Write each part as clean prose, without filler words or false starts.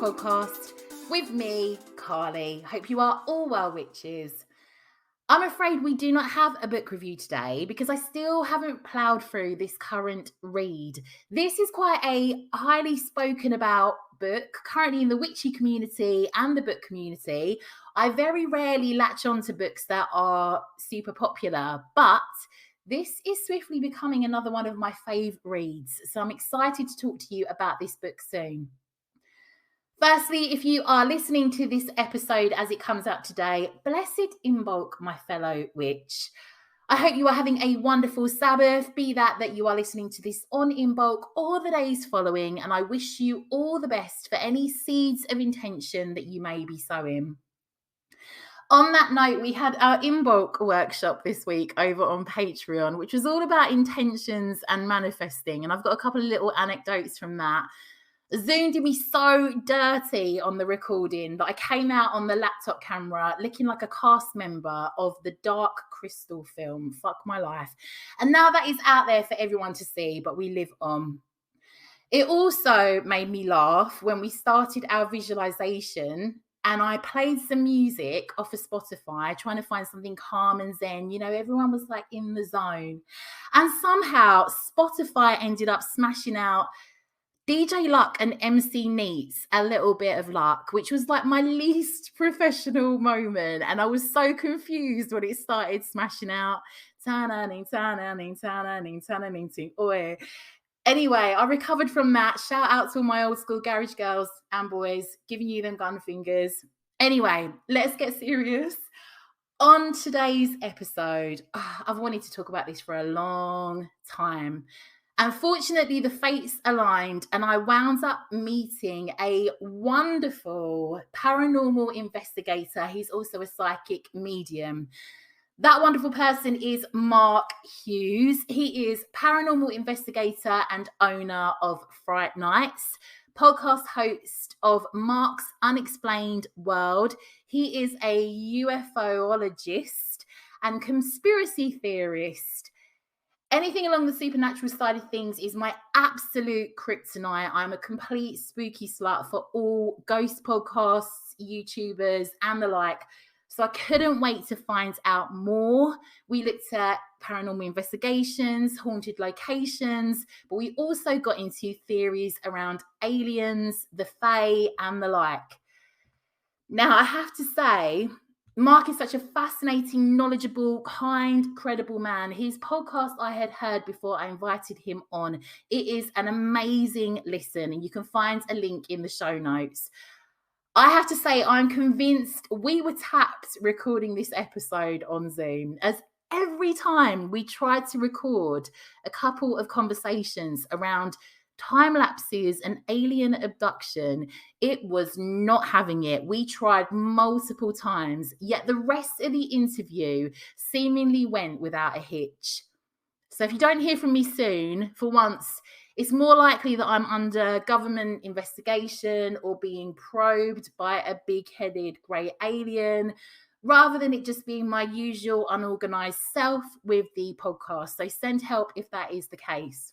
Podcast with me, Carly. Hope you are all well, witches. I'm afraid we do not have a book review today because I still haven't ploughed through this current read. This is quite a highly spoken about book, currently in the witchy community and the book community. I very rarely latch on to books that are super popular, but this is swiftly becoming another one of my fave reads. So I'm excited to talk to you about this book soon. Firstly, if you are listening to this episode as it comes out today, blessed Imbolc, my fellow witch. I hope you are having a wonderful Sabbath, be that you are listening to this on Imbolc or the days following, and I wish you all the best for any seeds of intention that you may be sowing. On that note, we had our Imbolc workshop this week over on Patreon, which was all about intentions and manifesting, and I've got a couple of little anecdotes from that. Zoom did me so dirty on the recording that I came out on the laptop camera looking like a cast member of the Dark Crystal film. Fuck my life. And now that is out there for everyone to see, but we live on. It also made me laugh when we started our visualization and I played some music off of Spotify, trying to find something calm and zen. You know, everyone was like in the zone. And somehow Spotify ended up smashing out DJ Luck and MC Neats, A Little Bit of Luck, which was like my least professional moment. And I was so confused when it started smashing out. Anyway, I recovered from that. Shout out to all my old school garage girls and boys, giving you them gun fingers. Anyway, let's get serious. On today's episode, I've wanted to talk about this for a long time. Unfortunately, the fates aligned and I wound up meeting a wonderful paranormal investigator. He's also a psychic medium. That wonderful person is Mark Hughes. He is paranormal investigator and owner of Fright Nights, podcast host of Mark's Unexplained World. He is a UFOlogist and conspiracy theorist. Anything along the supernatural side of things is my absolute kryptonite. I'm a complete spooky slut for all ghost podcasts, YouTubers, and the like. So I couldn't wait to find out more. We looked at paranormal investigations, haunted locations, but we also got into theories around aliens, the fae, and the like. Now, I have to say, Mark is such a fascinating, knowledgeable, kind, credible man. His podcast I had heard before I invited him on. It is an amazing listen, and you can find a link in the show notes. I have to say, I'm convinced we were tapped recording this episode on Zoom, as every time we tried to record a couple of conversations around time lapses and alien abduction, it was not having it. We tried multiple times, yet the rest of the interview seemingly went without a hitch. So if you don't hear from me soon, for once, it's more likely that I'm under government investigation or being probed by a big-headed grey alien, rather than it just being my usual unorganized self with the podcast. So send help if that is the case.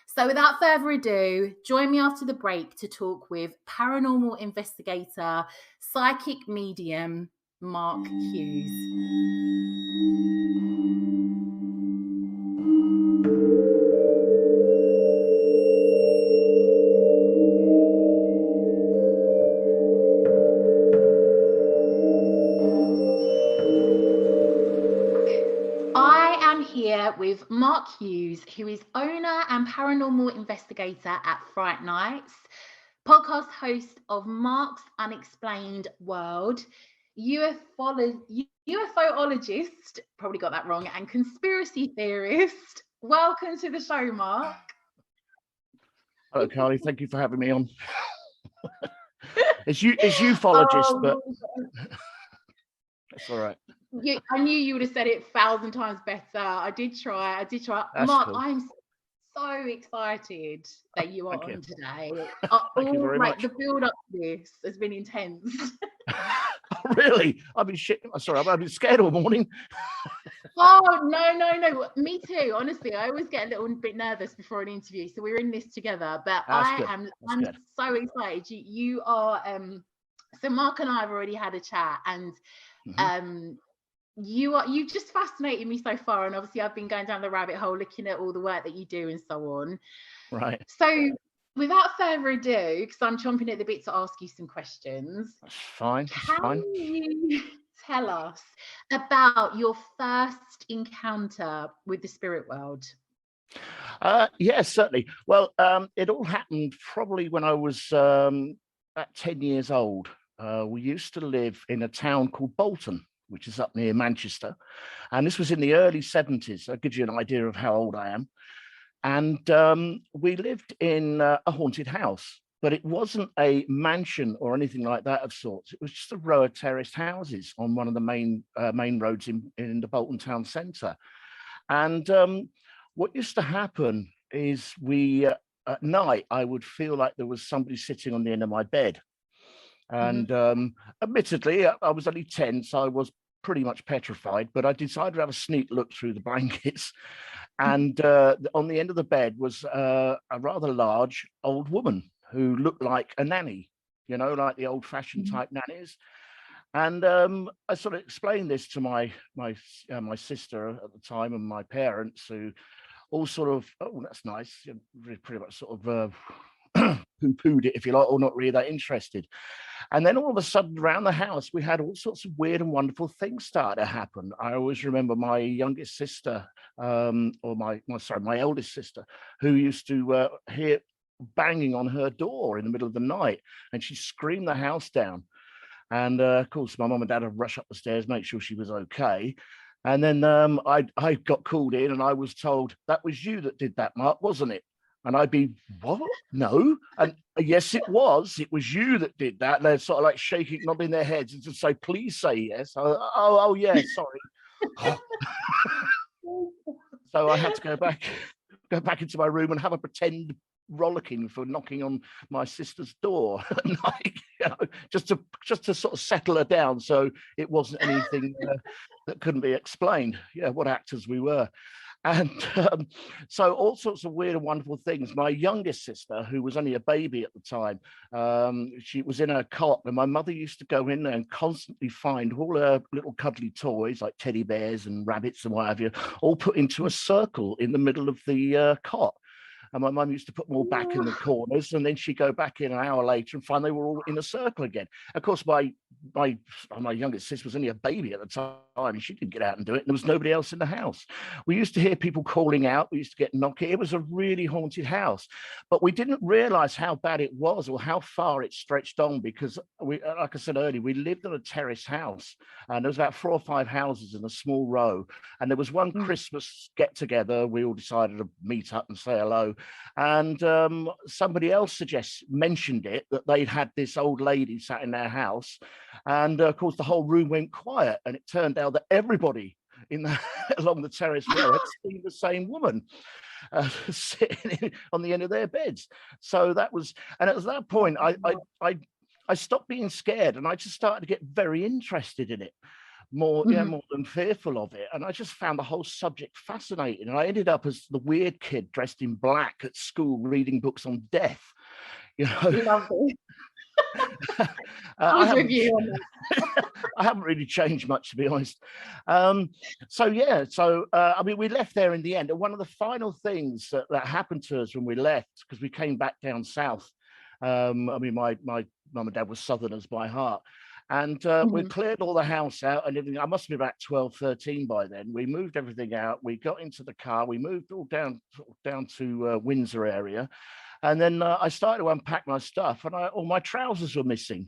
So without further ado, join me after the break to talk with paranormal investigator, psychic medium, Mark Hughes. With Mark Hughes, who is owner and paranormal investigator at Fright Nights, podcast host of Mark's Unexplained World, UFOlogist, probably got that wrong, and conspiracy theorist. Welcome to the show, Mark. Hello, Carly. Thank you for having me on. It's ufologist, but Oh, that's all right. I knew you would have said it 1,000 times better. I did try. That's Mark, cool. I'm so excited that you are Thank you. on today. Thank you very much. The build up to this has been intense. Really? I've been shit. Sorry, I've been scared all morning. Oh, no. Me too. Honestly, I always get a little bit nervous before an interview. So we're in this together. But That's good. I'm Good. so excited. You are so Mark and I have already had a chat, and you just fascinated me so far. And obviously I've been going down the rabbit hole looking at all the work that you do and so on. Right. So without further ado, because I'm chomping at the bit to ask you some questions. That's fine. Can you tell us about your first encounter with the spirit world? Yes, certainly. Well, it all happened probably when I was about 10 years old. We used to live in a town called Bolton, which is up near Manchester. And this was in the early 70s. That gives you an idea of how old I am. And we lived in a haunted house, but it wasn't a mansion or anything like that of sorts. It was just a row of terraced houses on one of the main roads in the Bolton town centre. And what used to happen is at night, I would feel like there was somebody sitting on the end of my bed. And admittedly, I was only 10, so I was pretty much petrified, but I decided to have a sneak look through the blankets. And on the end of the bed was a rather large old woman who looked like a nanny, like the old-fashioned type nannies. And I sort of explained this to my sister at the time and my parents, who all sort of, oh, that's nice, pretty much sort of poo-pooed it, if you like, or not really that interested. And then all of a sudden around the house, we had all sorts of weird and wonderful things start to happen. I always remember my youngest sister, or my eldest sister, who used to hear banging on her door in the middle of the night, and she screamed the house down. And of course, my mum and dad would rush up the stairs, make sure she was okay. And then I got called in and I was told, that was you that did that, Mark, wasn't it? And I'd be, what? No. And yes, it was. It was you that did that. And they're sort of like shaking, nodding their heads and to say, please say yes. Oh, yeah, sorry. So I had to go back into my room and have a pretend rollicking for knocking on my sister's door at night, just to sort of settle her down, so it wasn't anything that couldn't be explained. Yeah, what actors we were. And so all sorts of weird and wonderful things. My youngest sister, who was only a baby at the time, she was in her cot, and my mother used to go in there and constantly find all her little cuddly toys, like teddy bears and rabbits and what have you, all put into a circle in the middle of the cot. And my mum used to put them all back in the corners, and then she'd go back in an hour later and find they were all in a circle again. Of course, my youngest sister was only a baby at the time, and she didn't get out and do it. And there was nobody else in the house. We used to hear people calling out. We used to get knocking. It was a really haunted house, but we didn't realize how bad it was or how far it stretched on, because like I said earlier, we lived in a terrace house, and there was about 4 or 5 houses in a small row. And there was one Christmas get together. We all decided to meet up and say hello. And somebody else mentioned it, that they'd had this old lady sat in their house, and of course the whole room went quiet, and it turned out that everybody along the terrace row had seen the same woman sitting on the end of their beds. So that was, and at that point I stopped being scared, and I just started to get very interested in it. More than fearful of it. And I just found the whole subject fascinating. And I ended up as the weird kid dressed in black at school, reading books on death. Lovely. I haven't really changed much, to be honest. I mean, we left there in the end. And one of the final things that happened to us when we left, because we came back down south. I mean, my mum and dad were Southerners by heart. And we cleared all the house out and everything. I must be about 12, 13 by then. We moved everything out. We got into the car. We moved all down to Windsor area. And then I started to unpack my stuff, and all my trousers were missing.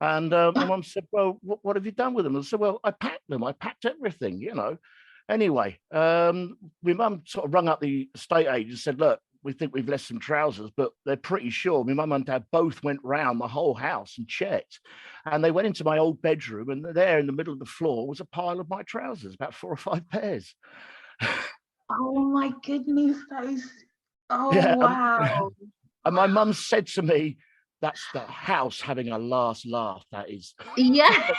And my mum said, well, what have you done with them? I said, well, I packed them. I packed everything, Anyway, my mum sort of rung up the estate agent and said, look, we think we've left some trousers, but they're pretty sure. My mum and dad both went round the whole house and checked. And they went into my old bedroom, and there in the middle of the floor was a pile of my trousers, about 4 or 5 pairs. Oh my goodness, oh Yeah. wow. And my mum said to me, that's the house having a last laugh, that is. Yeah.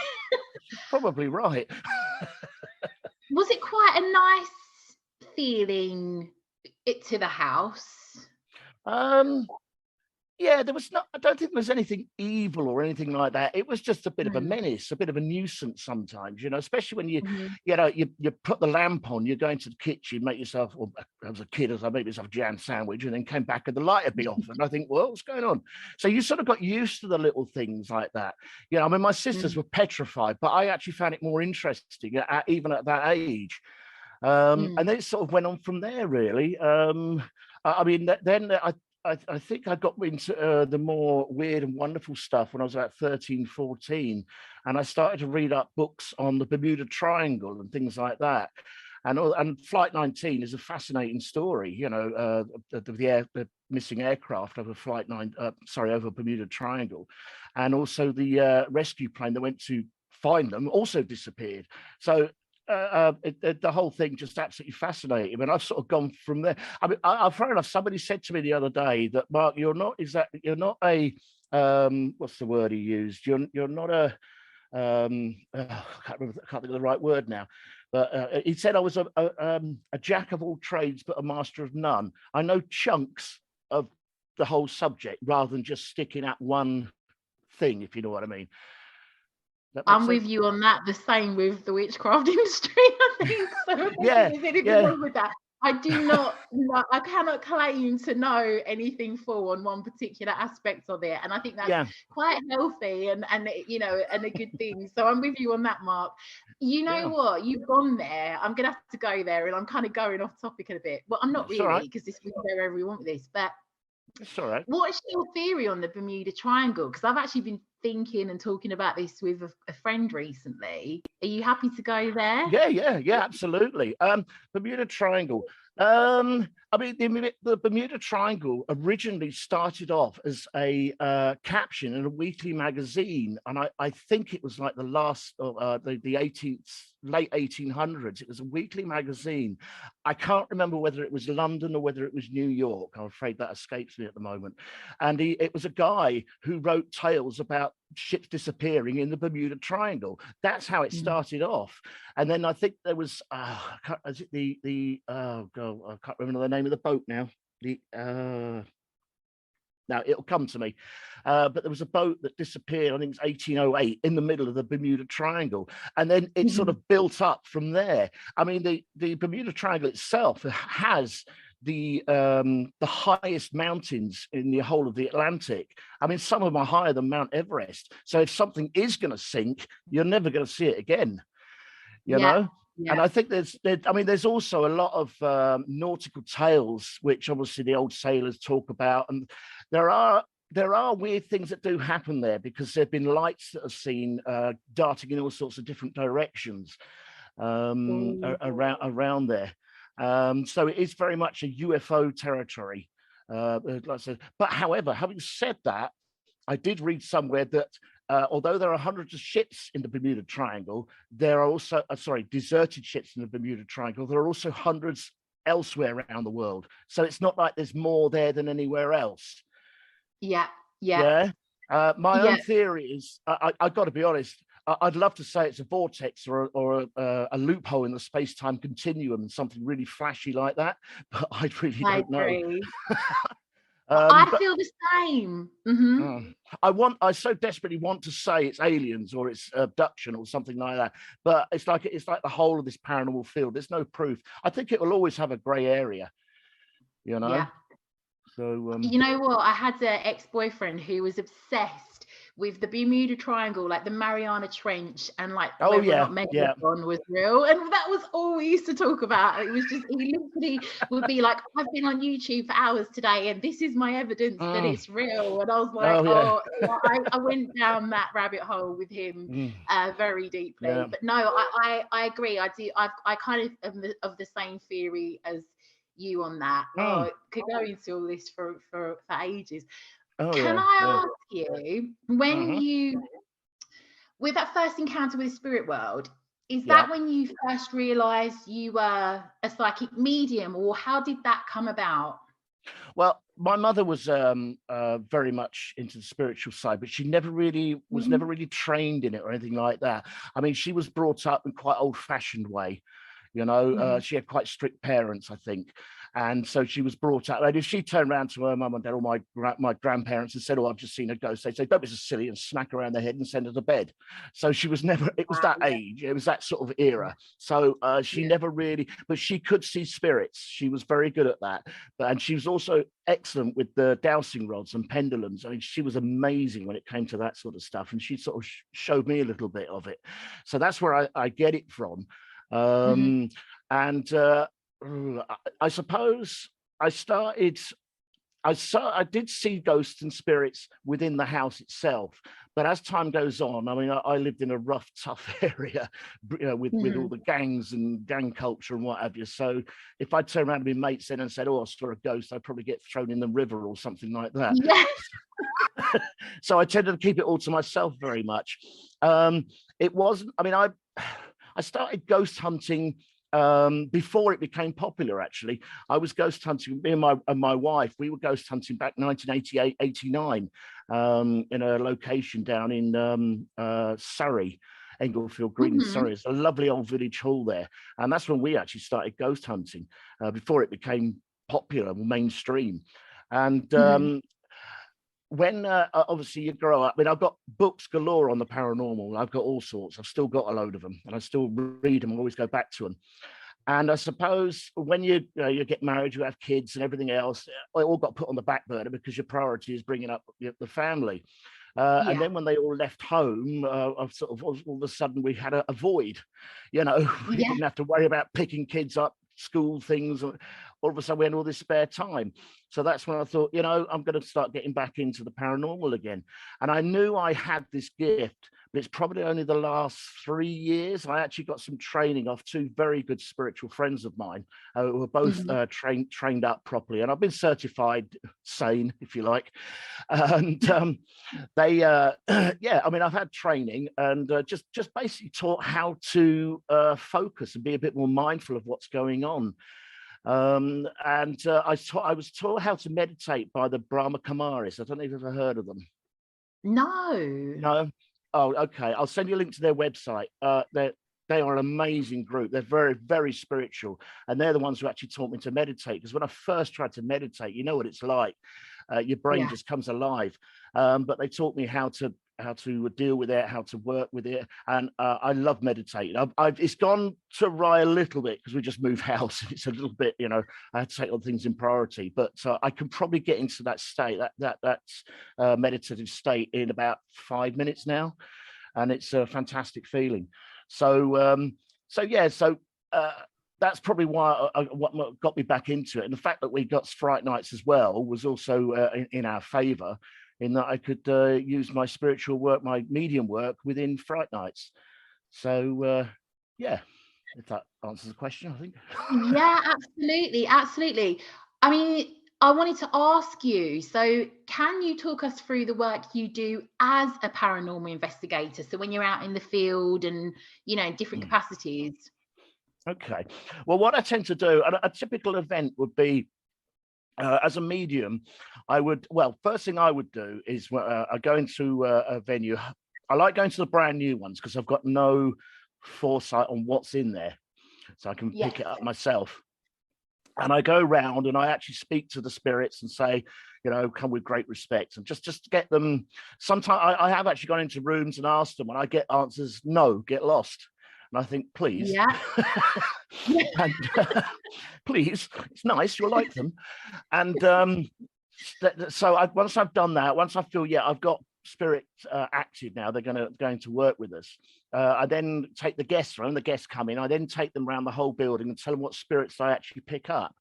She's probably right. Was it quite a nice feeling to the house? Yeah, there was not, I don't think there was anything evil or anything like that. It was just a bit of a Mm. menace, a bit of a nuisance sometimes, especially when you, Mhm. you put the lamp on, you go into the kitchen, make yourself, or as a kid, as I made myself a jam sandwich, and then came back and the light would be off. And I think, well, what's going on? So you sort of got used to the little things like that. I mean, my sisters Mm. were petrified, but I actually found it more interesting, even at that age. Mm. And then it sort of went on from there, really. I mean, then I think I got into the more weird and wonderful stuff when I was about 13, 14. And I started to read up books on the Bermuda Triangle and things like that. And Flight 19 is a fascinating story, the missing aircraft over over Bermuda Triangle. And also the rescue plane that went to find them also disappeared. So the whole thing just absolutely fascinating. And I've sort of gone from there. I mean, fair enough. Somebody said to me the other day that, Mark, you're not a what's the word he used? You're not a I can't think of the right word now. But he said I was a jack of all trades, but a master of none. I know chunks of the whole subject rather than just sticking at one thing, if you know what I mean. I'm with you on that. The same with the witchcraft industry, I think. So I don't think there's anything wrong with that. I do not, I cannot claim to know anything full on one particular aspect of it. And I think that's quite healthy and and a good thing. So I'm with you on that, Mark. You know what? You've gone there. I'm gonna have to go there, and I'm kind of going off topic a bit. Well, I'm not really, because this we can go wherever we want with this, but it's all right. What's your theory on the Bermuda Triangle? Because I've actually been thinking and talking about this with a friend recently. Are you happy to go there? Yeah, absolutely. Bermuda Triangle. I mean, the Bermuda Triangle originally started off as a caption in a weekly magazine, and I think it was like the last of the late 1800s. It was a weekly magazine. I can't remember whether it was London or whether it was New York. I'm afraid that escapes me at the moment. And it was a guy who wrote tales about ships disappearing in the Bermuda Triangle. That's how it started off. And then I think there was is it the oh god, I can't remember the name of the boat now. Now it'll come to me. But there was a boat that disappeared, I think it's 1808, in the middle of the Bermuda Triangle. And then it sort of built up from there. I mean, the Bermuda Triangle itself has the highest mountains in the whole of the Atlantic. I mean, some of them are higher than Mount Everest. So if something is going to sink, you're never going to see it again. You know? Yeah. And I think there's also a lot of nautical tales, which obviously the old sailors talk about. And there are weird things that do happen there, because there have been lights that are seen darting in all sorts of different directions around there. So it is very much a UFO territory, like I said. But however, having said that, I did read somewhere that although there are hundreds of ships in the Bermuda Triangle, there are also, deserted ships in the Bermuda Triangle. There are also hundreds elsewhere around the world. So it's not like there's more there than anywhere else. Yeah. My own theory is, I've got to be honest, I'd love to say it's a vortex or a loophole in the space-time continuum and something really flashy like that, but I really don't know. I feel the same. I so desperately want to say it's aliens or it's abduction or something like that, but it's like the whole of this paranormal field. There's no proof. I think it will always have a grey area, you know. Yeah. So you know what? I had an ex-boyfriend who was obsessed with the Bermuda Triangle, like the Mariana Trench, and like whether or not Megalodon was real. And that was all we used to talk about. It was just, he literally would be like, I've been on YouTube for hours today and this is my evidence that it's real. And I was like, I went down that rabbit hole with him very deeply. But no, I agree. I kind of am of the same theory as you on that. Oh, Mm. I could go into all this for ages. Oh Can yeah. I Yeah. ask you, when Hmm. you, with that first encounter with the spirit world, is Yeah. that when you first realized you were a psychic medium, or how did that come about? Well, my mother was very much into the spiritual side, but she never really was never Mhm. really trained in it or anything like that. I mean, she was brought up in quite old-fashioned way. Mhm. She had quite strict parents, I think. And so she was brought up. And if she turned around to her mum and dad or my grandparents and said, "Oh, I've just seen a ghost," they'd say, "Don't be so silly," and smack her around the head and send her to bed. So she was never, it was Wow, that yeah, age, it was that sort of era. So she yeah. never really, but she could see spirits. She was very good at that. And she was also excellent with the dowsing rods and pendulums. I mean, she was amazing when it came to that sort of stuff. And she sort of showed me a little bit of it. So that's where I get it from. Mhm. Um, and I suppose I started. I did see ghosts and spirits within the house itself, but as time goes on, I mean, I lived in a rough, tough area, with all Mhm. the gangs and gang culture and what have you. So if I turn around to my mates then and said, "Oh, I saw a ghost," I'd probably get thrown in the river or something like that. Yeah. So I tended to keep it all to myself very much. Um, it wasn't. I mean, I started ghost hunting before it became popular. Actually, I was ghost hunting. Me and my wife, we were ghost hunting back 1988, 89, in a location down in Surrey. Englefield Green in Mhm. Surrey. It's a lovely old village hall there. And that's when we actually started ghost hunting before it became popular, mainstream. And Mhm. when obviously you grow up, I mean, I've got books galore on the paranormal. I've got all sorts. I've still got a load of them, and I still read them. I always go back to them. And I suppose when you get married, you have kids and everything else, it all got put on the back burner because your priority is bringing up the family. And Yeah. then when they all left home, I've sort of all of a sudden we had a void. We Yeah. didn't have to worry about picking kids up, school things. All of a sudden we had all this spare time. So that's when I thought, I'm going to start getting back into the paranormal again. And I knew I had this gift, but it's probably only the last 3 years. I actually got some training off two very good spiritual friends of mine who were both Mhm. trained up properly. And I've been certified sane, if you like. And they yeah, I mean, I've had training and just basically taught how to focus and be a bit more mindful of what's going on. And I was taught how to meditate by the Brahma Kumaris. I don't know if you've ever heard of them. No. No. Oh, okay, I'll send you a link to their website. They are an amazing group. They're very, very spiritual, and they're the ones who actually taught me to meditate. Because when I first tried to meditate, you know what it's like. Your brain Yeah. just comes alive. But they taught me how to deal with it, how to work with it, and I love meditating. It's gone to awry a little bit because we just moved house. It's a little bit, I had to take on things in priority, but I can probably get into that state, that meditative state in about 5 minutes now, and it's a fantastic feeling. So yeah, uh, that's probably why what got me back into it. And the fact that we got Fright Nights as well was also in our favor, in that I could use my spiritual work, my medium work within Fright Nights. So yeah, if that answers the question, I think. Yeah, absolutely, absolutely. I mean, I wanted to ask you, so can you talk us through the work you do as a paranormal investigator? So when you're out in the field and, different Mm. capacities. Okay. Well, what I tend to do, a typical event would be, as a medium, first thing I would do is I go into a venue. I like going to the brand new ones because I've got no foresight on what's in there, so I can Yes. pick it up myself. And I go around and I actually speak to the spirits and say, come with great respect, and just get them. Sometimes I have actually gone into rooms and asked them, and I get answers, "No, get lost." And I think, please, Yeah. and please, it's nice, you'll like them. And so once I've done that, once I feel, I've got spirit active now, they're going to work with us. I then take the guests around. The guests come in. I then take them around the whole building and tell them what spirits I actually pick up.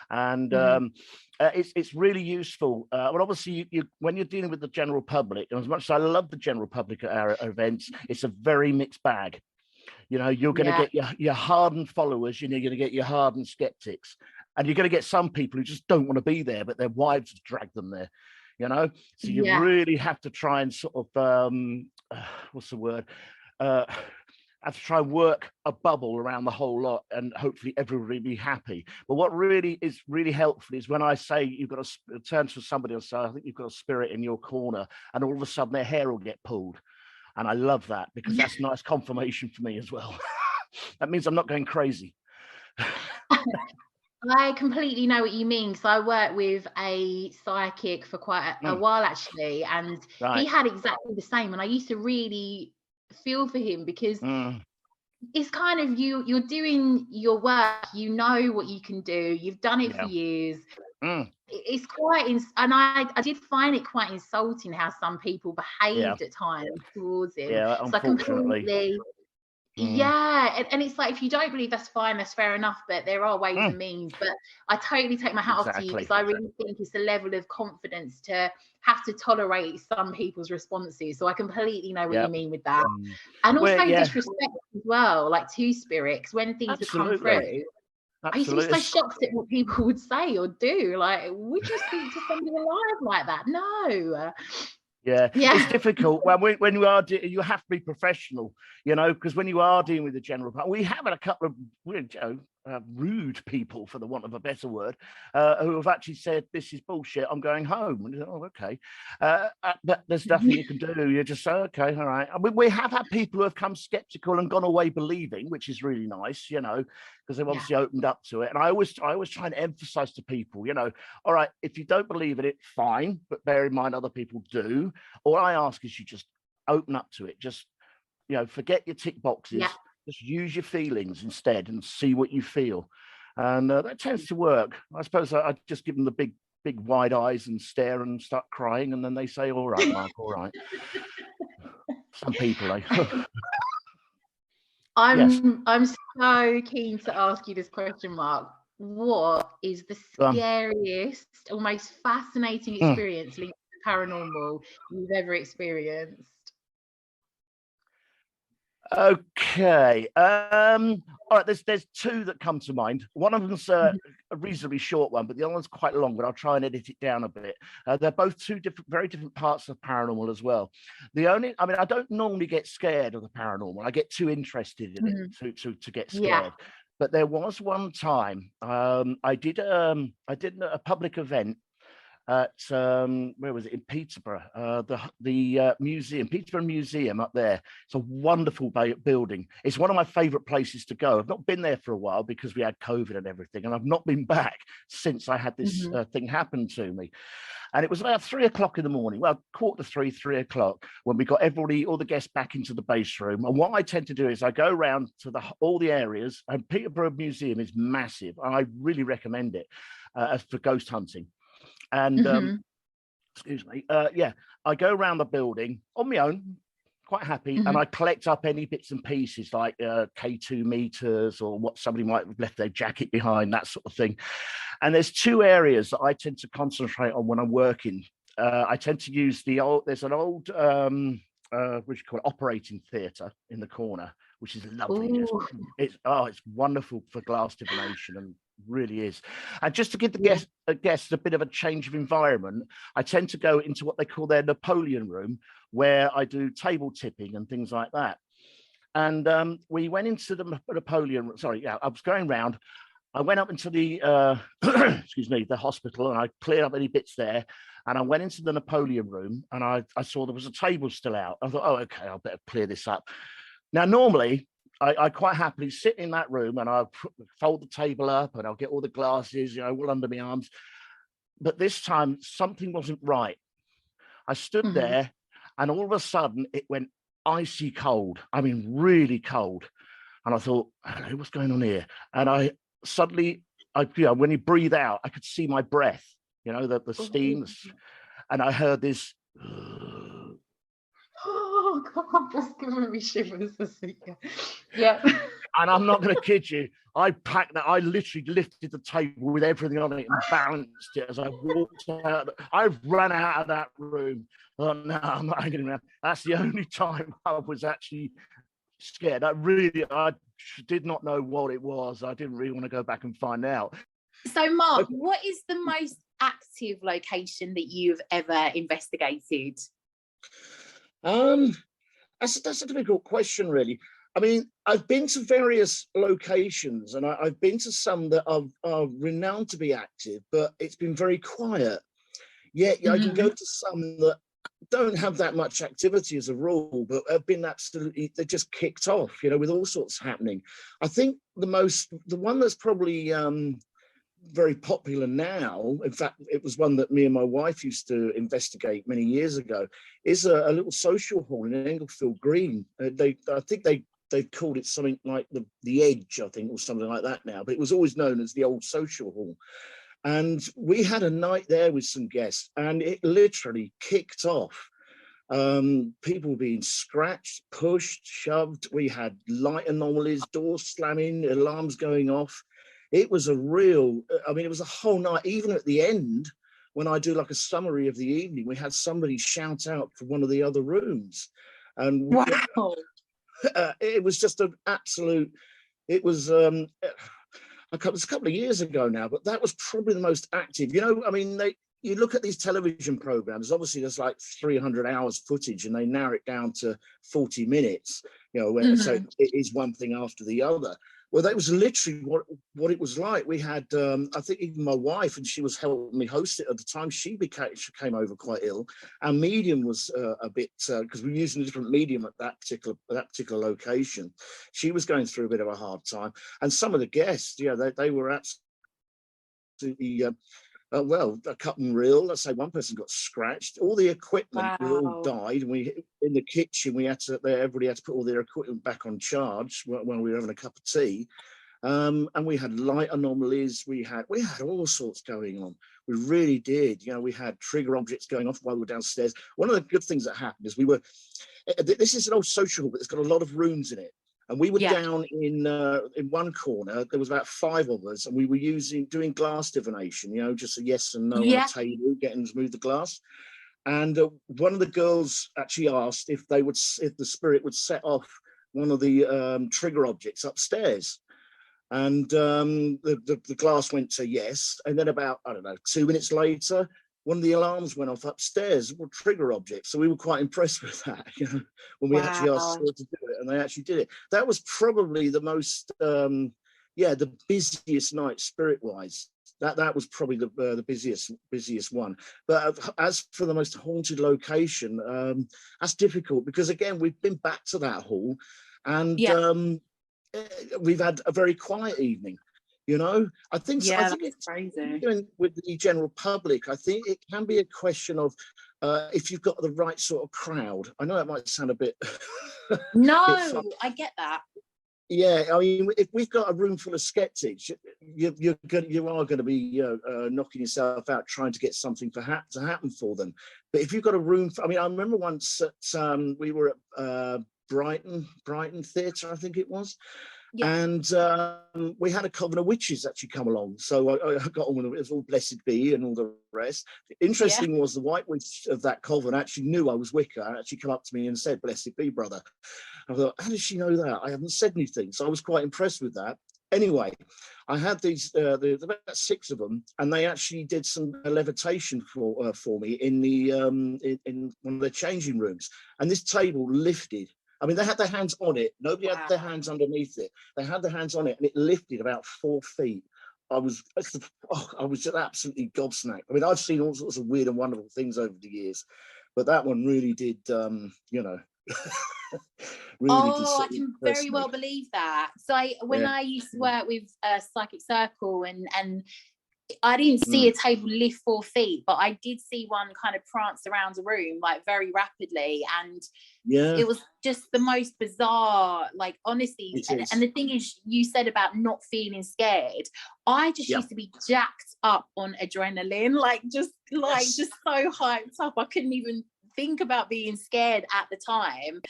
And Mhm. it's really useful. Well, obviously, when you're dealing with the general public, and as much as I love the general public at our events, it's a very mixed bag. You're going to Yeah. get your hardened followers, you're going to get your hardened skeptics. And you're going to get some people who just don't want to be there, but their wives have dragged them there, you know? So you really have to try and sort of, what's the word? Have to try and work a bubble around the whole lot, and hopefully everybody be happy. But what really is really helpful is when I say you've got to turn to somebody and say, I think you've got a spirit in your corner, and all of a sudden their hair will get pulled. And I love that, because that's nice confirmation for me as well. That means I'm not going crazy. I completely know what you mean. So I worked with a psychic for quite a while, actually, and he had exactly the same. And I used to really feel for him, because it's kind of you're doing your work, you know what you can do, you've done it for years. It's quite and I did find it quite insulting how some people behaved at times towards him. Unfortunately. And it's like, if you don't believe, that's fine, that's fair enough, but there are ways and means. But I totally take my hat off to you, because I really think it's a level of confidence to have to tolerate some people's responses. So I completely know what you mean with that. And also disrespect as well, like to spirits when things have come through. I used to be so shocked at what people would say or do. Like, would you speak to somebody alive like that? No. Yeah, it's difficult when you are, you have to be professional, you know, because when you are dealing with the general public, we have had a couple of rude people, for the want of a better word, who have actually said, this is bullshit, I'm going home. And, okay. But there's nothing you can do. You just say, okay, all right. I mean, we have had people who have come skeptical and gone away believing, which is really nice, you know, because they've obviously opened up to it. And I always try and emphasize to people, you know, all right, if you don't believe in it, fine, but bear in mind other people do. All I ask is you just open up to it. Just, you know, forget your tick boxes. Just use your feelings instead and see what you feel. And that tends to work. I suppose I just give them the big wide eyes and stare and start crying. And then they say, all right, Mark, all right. Some people, I'm so keen to ask you this question, Mark. What is the scariest or most fascinating experience linked to paranormal you've ever experienced? Okay. All right, there's two that come to mind. One of them's a reasonably short one, but the other one's quite long, but I'll try and edit it down a bit. They're both very different parts of paranormal as well. I don't normally get scared of the paranormal. I get too interested in it to get scared. But there was one time I did a public event at where was it, in Peterborough, the museum, Peterborough Museum up there. It's a wonderful building. It's one of my favorite places to go. I've not been there for a while because we had COVID and everything, and I've not been back since I had this thing happen to me. And it was about 3 o'clock in the morning, well, 2:45, 3 o'clock, when we got all the guests back into the base room. And what I tend to do is I go around to all the areas, and Peterborough Museum is massive. I really recommend it for ghost hunting. And excuse me, I go around the building on my own, quite happy, and I collect up any bits and pieces like K2 meters or what somebody might have left their jacket behind, that sort of thing. And there's two areas that I tend to concentrate on when I'm working. I tend to use there's an old what you call it, operating theatre in the corner, which is lovely. It's wonderful for glass divination, and really is. And just to give the guests a bit of a change of environment, I tend to go into what they call their Napoleon room, where I do table tipping and things like that. And we went into the Napoleon. I was going round. I went up into the excuse me, the hospital, and I cleared up any bits there. And I went into the Napoleon room, and I saw there was a table still out. I thought, oh, okay, I'll better clear this up. Now, normally, I quite happily sit in that room, and I'll fold the table up, and I'll get all the glasses, you know, all under my arms. But this time, something wasn't right. I stood there, and all of a sudden, it went icy cold. I mean, really cold. And I thought, hello, what's going on here? And I suddenly, when you breathe out, I could see my breath, you know, the steam. And I heard this. Oh God, that's giving me shivers. Yeah. And I'm not going to kid you. I packed that. I literally lifted the table with everything on it and balanced it as I walked out. I ran out of that room. I thought, no, I'm not hanging around. That's the only time I was actually scared. I did not know what it was. I didn't really want to go back and find out. So, Mark, Okay. what is the most active location that you've ever investigated? That's a difficult question, really. I mean, I've been to various locations, and I've been to some that are renowned to be active, but it's been very quiet. Yet I can go to some that don't have that much activity as a rule, but have been absolutely, they just kicked off, with all sorts happening. I think the one that's probably very popular now, in fact, it was one that me and my wife used to investigate many years ago, is a little social hall in Englefield Green. I think they've called it something like the Edge, I think, or something like that now, but it was always known as the old social hall. And we had a night there with some guests, and it literally kicked off. People being scratched, pushed, shoved. We had light anomalies, doors slamming, alarms going off. It was it was a whole night. Even at the end, when I do like a summary of the evening, we had somebody shout out from one of the other rooms. And Wow. It was just an absolute, it was a couple of years ago now, but that was probably the most active. I mean, you look at these television programs, obviously there's like 300 hours footage and they narrow it down to 40 minutes, so it is one thing after the other. Well, that was literally what it was like. We had, I think even my wife, and she was helping me host it at the time, she came over quite ill. Our medium was a bit, because we were using a different medium at that particular location. She was going through a bit of a hard time. And some of the guests, they were absolutely, a cut and reel. Let's say one person got scratched. All the equipment all died. And in the kitchen, everybody had to put all their equipment back on charge when we were having a cup of tea. And we had light anomalies. We had all sorts going on. We really did. We had trigger objects going off while we were downstairs. One of the good things that happened is this is an old social hall, but it's got a lot of rooms in it. And we were down in one corner. There was about 5 of us, and we were doing glass divination. Just a yes and no on a table, getting to move the glass. And one of the girls actually asked if the spirit would set off one of the trigger objects upstairs. And the glass went to yes. And then about 2 minutes later, one of the alarms went off upstairs, trigger objects. So we were quite impressed with that, when we actually asked her to do it, and they actually did it. That was probably the most, the busiest night spirit-wise. That was probably the busiest one. But as for the most haunted location, that's difficult because again we've been back to that hall, and we've had a very quiet evening. I think it's crazy. With the general public, I think it can be a question of if you've got the right sort of crowd. I know that might sound a bit. No, I get that. Yeah, I mean, if we've got a room full of skeptics, you are going to be knocking yourself out trying to get something to happen for them. But if you've got a room, I remember once that we were at Brighton Theatre, I think it was. Yeah. And we had a coven of witches actually come along. So I got on with it. It was all blessed be and all the rest. Interesting was the white witch of that coven actually knew I was Wicca and actually come up to me and said, "Blessed be, brother." I thought, how does she know that? I haven't said anything. So I was quite impressed with that. Anyway, I had these, there's about 6 of them, and they actually did some levitation for me in in one of the changing rooms. And this table lifted. They had their hands on it. Nobody had their hands underneath it. They had their hands on it, and it lifted about 4 feet. I was just absolutely gobsmacked. I've seen all sorts of weird and wonderful things over the years, but that one really did, really I can very well believe that. So when I used to work with Psychic Circle, and I didn't see a table lift 4 feet, but I did see one kind of prance around the room like very rapidly, and it was just the most bizarre, like, honestly. And the thing is, you said about not feeling scared. I just used to be jacked up on adrenaline, just so hyped up. I couldn't even think about being scared at the time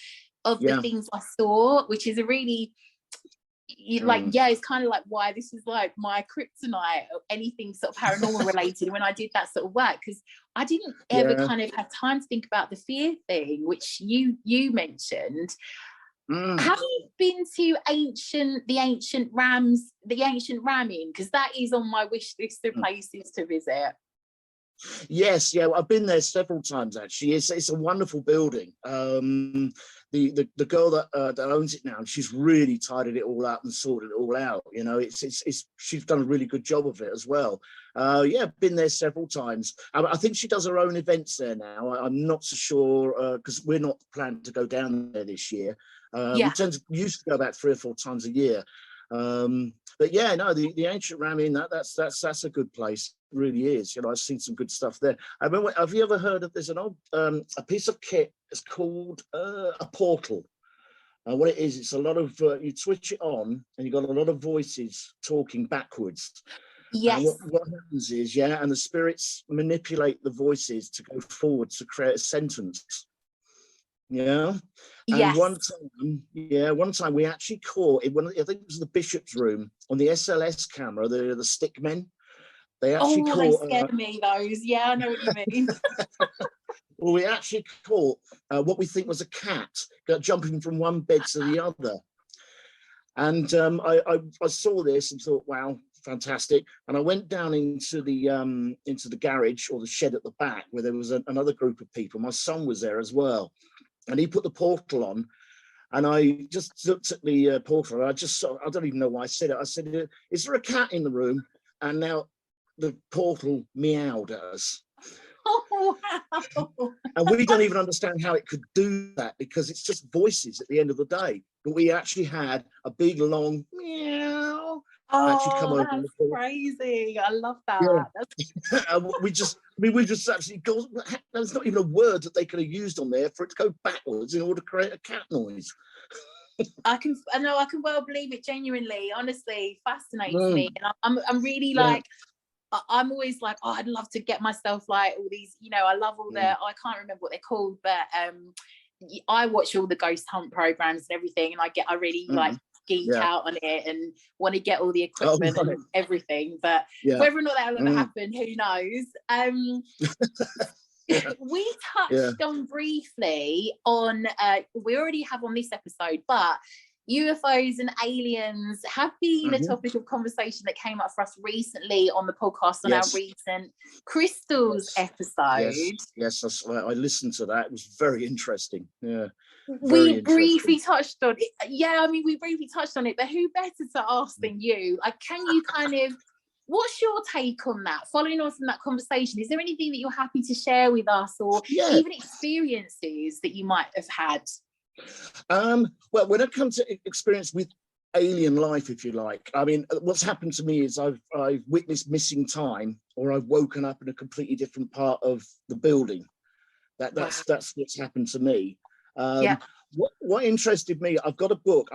of the things I saw, which is a really it's kind of like why this is like my kryptonite or anything sort of paranormal related when I did that sort of work, because I didn't ever kind of have time to think about the fear thing, which you mentioned. Have you been to the ancient ramming? Because that is on my wish list of places to visit. Yes, yeah, I've been there several times actually. It's a wonderful building. The girl that owns it now, she's really tidied it all up and sorted it all out. You know, it's she's done a really good job of it as well. Yeah, been there several times. I think she does her own events there now. I'm not so sure because we're not planning to go down there this year. We used to go about 3 or 4 times a year. But yeah, no, the ancient ramming, that's a good place. It really is. You know, I've seen some good stuff there. I remember, have you ever heard of, there's an old a piece of kit, it's called a portal. What it is, it's a lot of you switch it on and you've got a lot of voices talking backwards. Yes. And what happens is, and the spirits manipulate the voices to go forward to create a sentence. Yeah. And one time we actually caught in I think it was the bishop's room on the SLS camera, the stick men. They actually caught. They scared me, those. Yeah, I know what you mean. Well, we actually caught what we think was a cat jumping from one bed to the other. And I saw this and thought, wow, fantastic. And I went down into the garage or the shed at the back where there was another group of people. My son was there as well. And he put the portal on, and I just looked at the portal. And I don't even know why I said it. I said, "Is there a cat in the room?" And now the portal meowed at us. Oh, wow. And we don't even understand how it could do that because it's just voices at the end of the day. But we actually had a big long meow. Oh, that's crazy. I love that. Yeah. we just actually go, there's not even a word that they could have used on there for it to go backwards in order to create a cat noise. I can well believe it, genuinely, honestly, fascinates me. And I'm really like, I'm always like, oh, I'd love to get myself like all these, you know, I love all the, I can't remember what they're called, but I watch all the ghost hunt programs and everything, and I really like geek out on it and want to get all the equipment and everything, but whether or not that'll ever happen, who knows. We touched on briefly on we already have on this episode, but UFOs and aliens have been a topic of conversation that came up for us recently on the podcast on our recent crystals episode. Yes, I listened to that. It was very interesting. Yeah. We briefly touched on it. Yeah, I mean, we briefly touched on it, but who better to ask than you? Like, can you kind of, what's your take on that? Following on from that conversation, is there anything that you're happy to share with us, or even experiences that you might have had? Well, when it comes to experience with alien life, if you like, I mean, what's happened to me is I've witnessed missing time, or I've woken up in a completely different part of the building. That's what's happened to me. What interested me, I've got a book.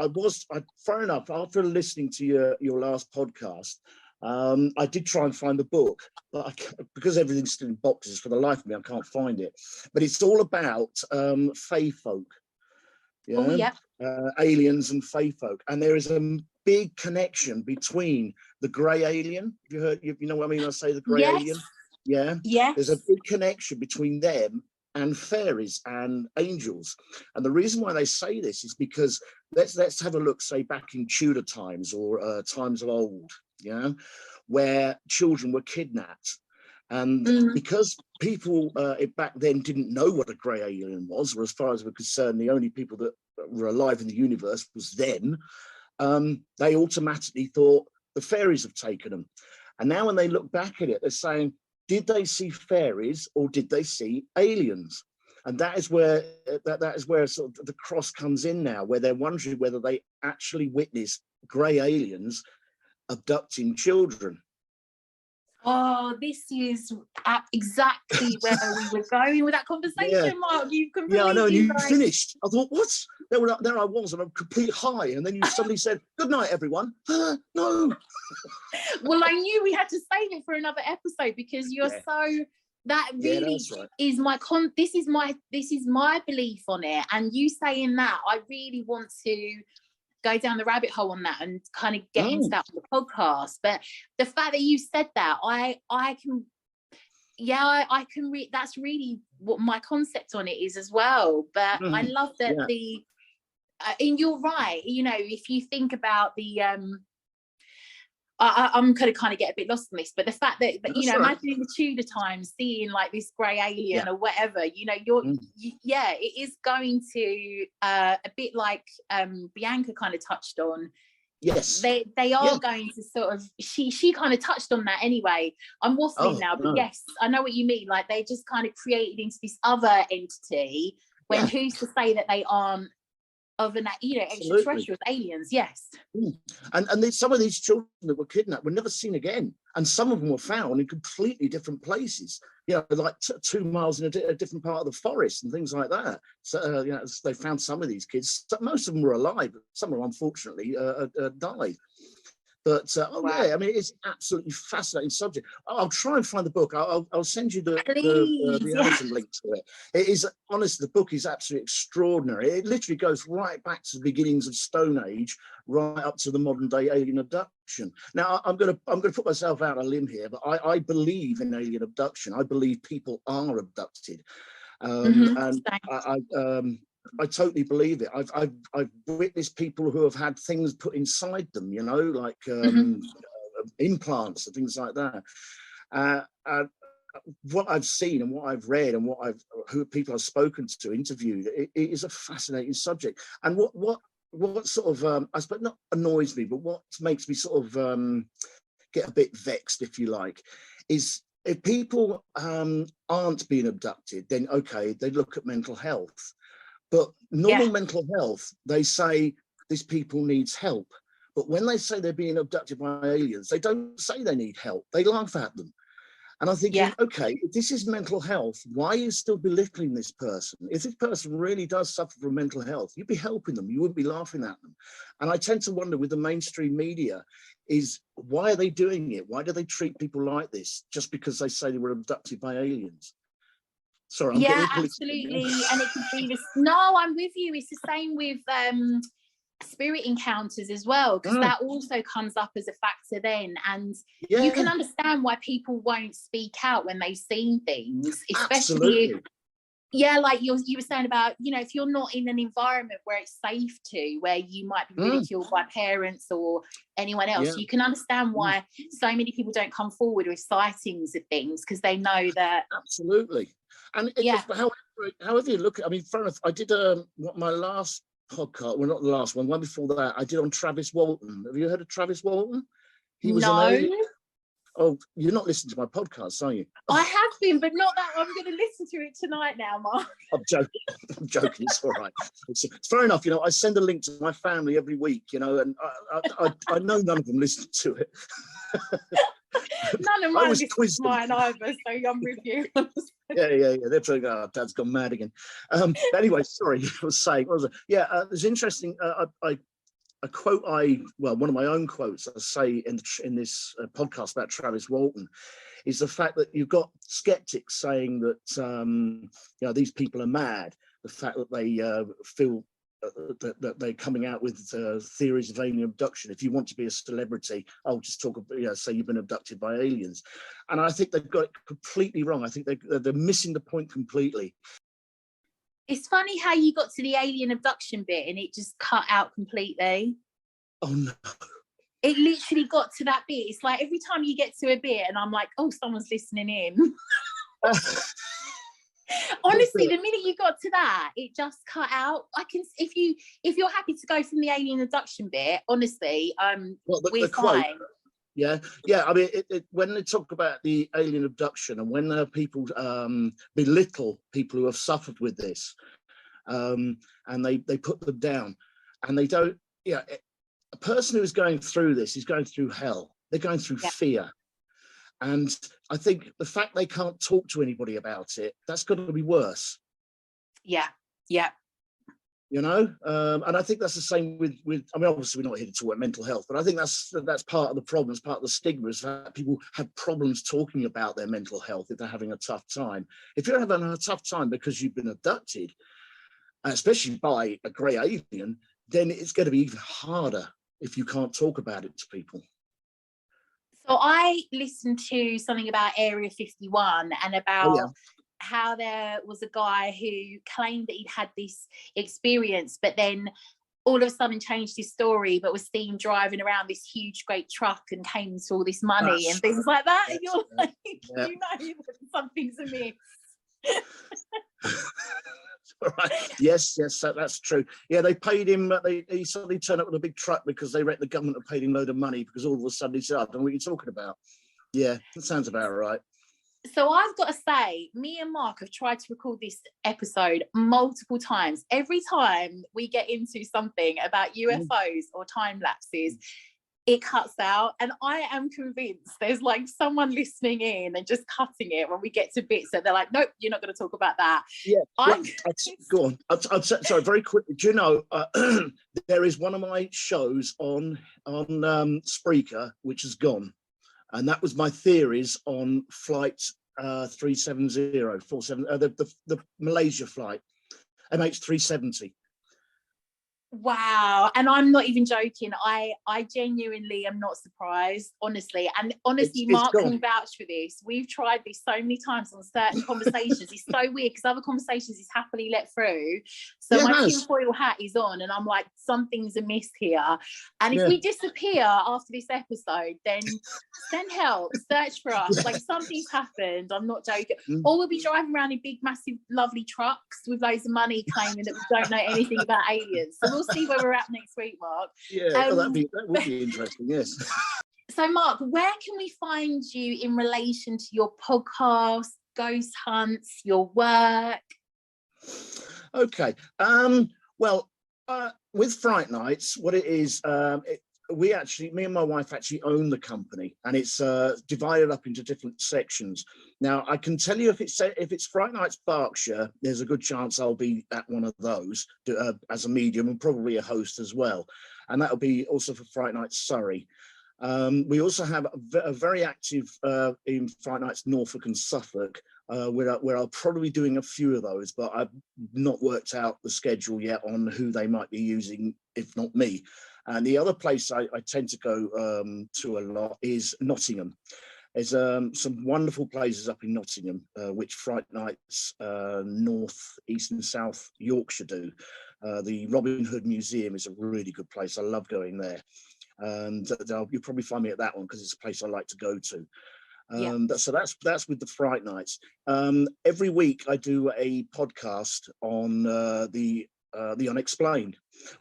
Fair enough, after listening to your last podcast, I did try and find the book, but because everything's still in boxes, for the life of me, I can't find it. But it's all about fae folk. Aliens and fae folk, and there is a big connection between the grey alien. Have you heard? You know what I mean? I say the grey alien. There's a big connection between them and fairies and angels. And the reason why they say this is because let's have a look, say back in Tudor times or times of old, where children were kidnapped. And because people back then didn't know what a grey alien was, or as far as we're concerned, the only people that were alive in the universe was them, they automatically thought the fairies have taken them. And now when they look back at it, they're saying, did they see fairies or did they see aliens? And that is where sort of the cross comes in now, where they're wondering whether they actually witnessed grey aliens abducting children. Oh, this is exactly where we were going with that conversation, Mark. You completely I know, and you finished. I thought, what? There I was on a complete high, and then you suddenly said, "Good night, everyone." No. Well, I knew we had to save it for another episode because you're so. That really is my This is my belief on it, and you saying that, I really want to go down the rabbit hole on that and kind of get into that on the podcast. But the fact that you said that, I can read. That's really what my concept on it is as well. But I love that And you're right. You know, if you think about the I'm gonna kind of get a bit lost in this, but the fact that you know, imagine in the Tudor times seeing like this grey alien or whatever, you know, it is going to a bit like Bianca kind of touched on. Yes, they are going to sort of, she kind of touched on that anyway. I'm waffling now, but yes, I know what you mean. Like they just kind of created into this other entity when who's to say that they aren't of an, you know, extraterrestrials, aliens. Yes. And some of these children that were kidnapped were never seen again, and some of them were found in completely different places, you know, like 2 miles in a different part of the forest and things like that. So you know, they found some of these kids. Most of them were alive, but some of them unfortunately died. But I mean, it's absolutely fascinating subject. I'll try and find the book. I'll send you the Amazon link to it. It is, honestly, the book is absolutely extraordinary. It literally goes right back to the beginnings of Stone Age, right up to the modern day alien abduction. Now, I'm gonna put myself out on a limb here, but I believe in alien abduction. I believe people are abducted, and I totally believe it. I've witnessed people who have had things put inside them, you know, like implants and things like that. What I've seen and what I've read and who people I've spoken to, interviewed, it is a fascinating subject. And what sort of I suppose not annoys me, but what makes me sort of get a bit vexed, if you like, is if people aren't being abducted, then okay, they look at mental health. But normal mental health, they say these people needs help. But when they say they're being abducted by aliens, they don't say they need help. They laugh at them. And I'm thinking, okay, if this is mental health, why are you still belittling this person? If this person really does suffer from mental health, you'd be helping them. You wouldn't be laughing at them. And I tend to wonder with the mainstream media is why are they doing it? Why do they treat people like this just because they say they were abducted by aliens? Sorry, I'm getting absolutely. And it could be this. No, I'm with you. It's the same with spirit encounters as well, because that also comes up as a factor then. And you can understand why people won't speak out when they've seen things, especially like you were saying about, you know, if you're not in an environment where it's safe to, where you might be ridiculed by parents or anyone else, you can understand why so many people don't come forward with sightings of things, because they know that. Absolutely. And however you look at, I mean, fair enough, I did my last podcast, well, not the last one before that, I did on Travis Walton. Have you heard of Travis Walton? He was Oh, you're not listening to my podcast, are you? I have been, but not that. I'm going to listen to it tonight now, Mark. I'm joking. It's all right. It's fair enough. You know, I send a link to my family every week, you know, and I know none of them listen to it. None of mine listen to mine either, so I'm with you. Yeah. They're saying, oh, Dad's gone mad again. Anyway, sorry, I was saying, what was it? Yeah, it's interesting. A quote one of my own quotes I say in this podcast about Travis Walton is the fact that you've got skeptics saying that you know, these people are mad. The fact that they feel that they're coming out with theories of alien abduction. If you want to be a celebrity, I'll just talk about, you know, say you've been abducted by aliens. And I think they've got it completely wrong. I think they're missing the point completely. It's funny how you got to the alien abduction bit and it just cut out completely. Oh no. It literally got to that bit. It's like every time you get to a bit and I'm like, oh, someone's listening in. Honestly, the minute you got to that, it just cut out. I can, if you're happy to go from the alien abduction bit, honestly, we're fine. Yeah. I mean, when they talk about the alien abduction and when people belittle people who have suffered with this, and they put them down, and they don't. Yeah, a person who is going through this is going through hell. They're going through fear, and I think the fact they can't talk to anybody about it, that's got to be worse. Yeah. You know, and I think that's the same with. I mean, obviously, we're not here to talk about mental health, but I think that's part of the problem. It's part of the stigma is that people have problems talking about their mental health if they're having a tough time. If you're having a tough time because you've been abducted, especially by a grey alien, then it's going to be even harder if you can't talk about it to people. So I listened to something about Area 51 and about how there was a guy who claimed that he'd had this experience, but then all of a sudden changed his story, but was seen driving around this huge, great truck and came to all this money and things like that. And you're like, you know that something's amiss. Right. Yes, that's true. Yeah, they paid him. He suddenly turned up with a big truck because they reckon the government had paid him a load of money, because all of a sudden he said, "I don't know what you're talking about." Yeah, that sounds about right. So I've got to say, me and Mark have tried to record this episode multiple times. Every time we get into something about UFOs or time lapses, it cuts out. And I am convinced there's like someone listening in and just cutting it when we get to bits that they're like, nope, you're not going to talk about that. Yeah, go on. I'm sorry, very quickly. Do you know, there is one of my shows on Spreaker, which has gone. And that was my theories on flight 37047, the Malaysia flight, MH370. Wow. And I'm not even joking. I genuinely am not surprised, honestly. And honestly, Mark can vouch for this. We've tried this so many times on certain conversations. It's so weird because other conversations is happily let through. So my tinfoil hat is on and I'm like, something's amiss here. And if we disappear after this episode, then send help, search for us. Like something's happened. I'm not joking. Or we'll be driving around in big, massive, lovely trucks with loads of money claiming that we don't know anything about aliens. So we'll see where we're at next week, Mark. Yeah, that would be interesting, yes. So Mark, where can we find you in relation to your podcast, ghost hunts, your work? Okay. Well, with Fright Nights, what it is, me and my wife actually own the company, and it's divided up into different sections. Now, I can tell you if it's Fright Nights Berkshire, there's a good chance I'll be at one of those as a medium and probably a host as well. And that'll be also for Fright Nights Surrey. We also have a very active in Fright Nights Norfolk and Suffolk, where I'll probably be doing a few of those, but I've not worked out the schedule yet on who they might be using, if not me. And the other place I tend to go to a lot is Nottingham. There's some wonderful places up in Nottingham, which Fright Nights North, East and South Yorkshire do. The Robin Hood Museum is a really good place. I love going there. And you'll probably find me at that one because it's a place I like to go to. So that's with the Fright Nights. Every week I do a podcast on the Unexplained.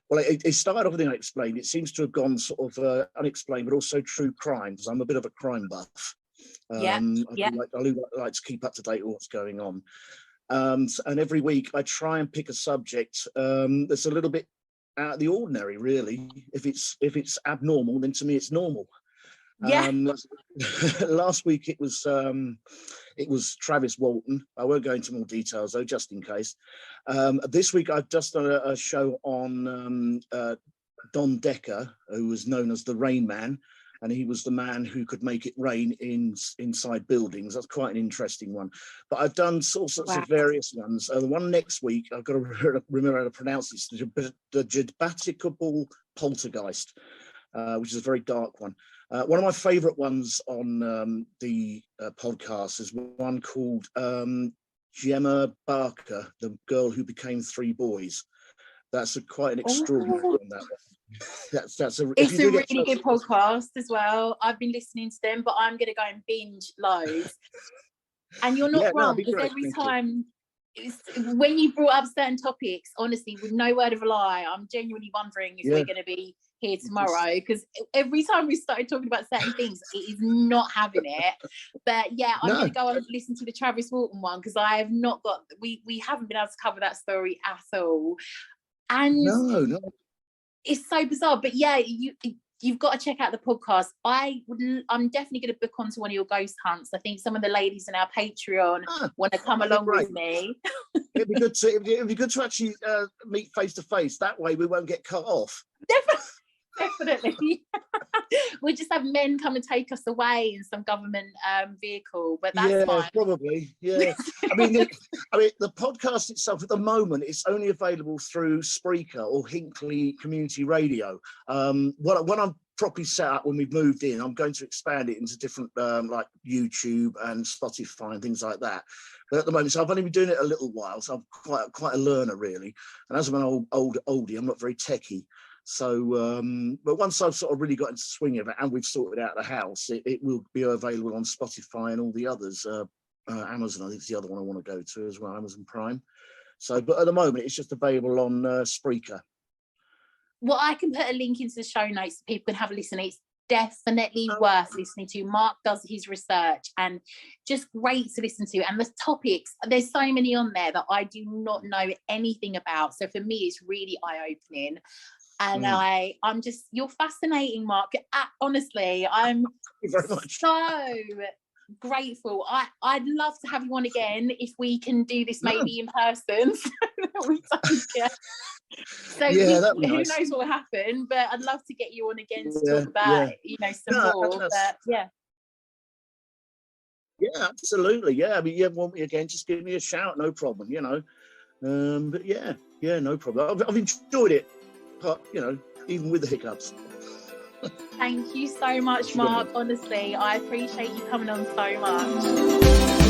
Well, it started off with the Unexplained. It seems to have gone sort of unexplained, but also true crime, because I'm a bit of a crime buff. I like to keep up to date with what's going on. And every week I try and pick a subject that's a little bit out of the ordinary, really. If it's abnormal, then to me it's normal. Last week it was Travis Walton. I won't go into more details though, just in case. This week I've just done a show on Don Decker, who was known as the Rain Man, and he was the man who could make it rain inside buildings. That's quite an interesting one. But I've done all sorts of various ones. The one next week, I've got to remember how to pronounce this, the Judbaticable Poltergeist, which is a very dark one. One of my favourite ones on the podcast is one called Gemma Barker, the girl who became 3 boys. That's quite an extraordinary one, that one. It's a really good podcast as well. I've been listening to them, but I'm going to go and binge loads. And you're not wrong, because every time when you brought up certain topics, honestly, with no word of a lie, I'm genuinely wondering if we're going to be here tomorrow, because every time we started talking about certain things, it is not having it. But I'm going to go and listen to the Travis Walton one, because I have not got, we haven't been able to cover that story at all. And no, it's so bizarre. But you've got to check out the podcast. I'm definitely going to book onto one of your ghost hunts. I think some of the ladies in our Patreon want to come along with me. It'd be good to actually meet face to face. That way we won't get cut off. Definitely. We'll just have men come and take us away in some government vehicle, but that's fine. Probably. Yeah. I mean, the podcast itself at the moment is only available through Spreaker or Hinckley Community Radio. What I'm properly set up when we've moved in. I'm going to expand it into different like YouTube and Spotify and things like that. But at the moment, so I've only been doing it a little while, so I'm quite a learner really. And as I'm an oldie, I'm not very techie. So, but once I've sort of really got into the swing of it and we've sorted out the house, it will be available on Spotify and all the others. Amazon, I think, is the other one I want to go to as well, Amazon Prime. So, but at the moment, it's just available on Spreaker. Well, I can put a link into the show notes so people can have a listen. It's definitely worth listening to. Mark does his research and just great to listen to. And the topics, there's so many on there that I do not know anything about. So for me, it's really eye-opening. And I'm just, you're fascinating, Mark. Honestly, I'm so grateful. I'd love to have you on again if we can do this maybe in person. We don't get. So who knows what will happen, but I'd love to get you on again to talk about some more. But yeah, absolutely. Yeah, I mean, you want me again, just give me a shout, no problem, but yeah, no problem. I've enjoyed it, but even with the hiccups. Thank you so much, Mark. Honestly, I appreciate you coming on so much.